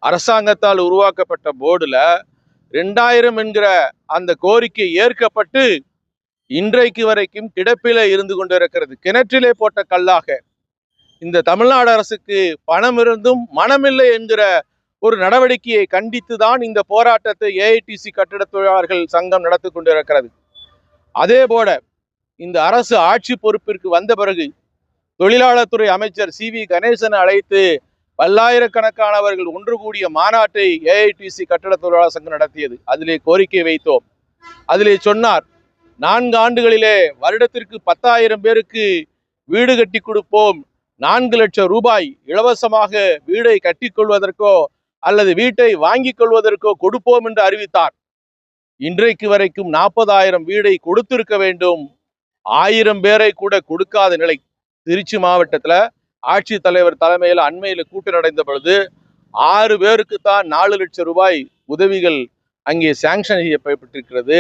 அரசாங்கத்தால் உருவாக்கப்பட்ட போர்டுல 2000 என்கிற அந்த கோரிக்கை ஏற்கப்பட்டு இன்றைக்கு வரைக்கும் கிடப்பில இருந்து கொண்டிருக்கிறது. கிணற்றிலே போட்ட கல்லாக. இந்த தமிழ்நாடு அரசுக்கு பணம் இருந்தும் மனமில்லை என்கிற ஒரு நடவடிக்கையை கண்டித்து தான் இந்த போராட்டத்தை ஏஐடிசி கட்டிட தொழிலாளர்கள் சங்கம் நடத்தி கொண்டிருக்கிறது. அதே போல இந்த அரசு ஆட்சி பொறுப்பிற்கு வந்த பிறகு தொழிலாளர் துறை அமைச்சர் CV கணேசனை அழைத்து பல்லாயிரக்கணக்கானவர்கள் ஒன்று கூடிய மாநாட்டை ஏஐடிசி கட்டிட தொழிலாளர் சங்கம் நடத்தியது. அதிலே கோரிக்கை வைத்தோம். அதிலே சொன்னார், 4 ஆண்டுகளிலே வருடத்திற்கு 10,000 பேருக்கு வீடு கட்டி கொடுப்போம், 4 லட்சம் ரூபாய் இலவசமாக வீடை கட்டிக்கொள்வதற்கோ அல்லது வீட்டை வாங்கிக் கொள்வதற்கோ கொடுப்போம் என்று அறிவித்தார். இன்றைக்கு வரைக்கும் 40,000 வீடை கொடுத்திருக்க வேண்டும். 1000 பேரை கூட கொடுக்காத நிலை. திருச்சி மாவட்டத்தில் ஆட்சித்தலைவர் தலைமையில் அண்மையில் கூட்டம் நடந்த பொழுது 6 பேருக்கு தான் 4 லட்சம் ரூபாய் உதவிகள் அங்கே சாங்ஷன் செய்யப்பட்டிருக்கிறது.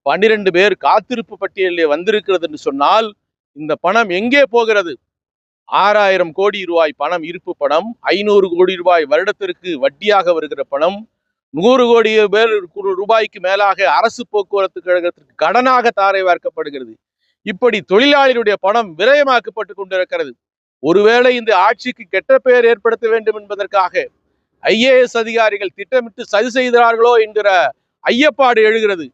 12 பேர் காத்திருப்பு பட்டியலில் வந்திருக்கிறது என்று சொன்னால் இந்த பணம் எங்கே போகிறது? 6000 கோடி ரூபாய் பணம், இருப்பு பணம், 500 கோடி ரூபாய் வருடத்திற்கு வட்டியாக வருகிற பணம், 100 கோடி ரூபாய்க்கு மேலாக அரசு போக்குவரத்து கழகத்திற்கு கடனாக தாரை வார்க்கப்படுகிறது. இப்படி தொழிலாளிகளுடைய பணம் விரயமாக்கப்பட்டு கொண்டிருக்கிறது. ஒருவேளை இந்த ஆட்சிக்கு கெட்ட பெயர் ஏற்படுத்த வேண்டும் என்பதற்காக IAS அதிகாரிகள் திட்டமிட்டு சதி செய்கிறார்களோ என்கிற ஐயப்பாடு எழுகிறது.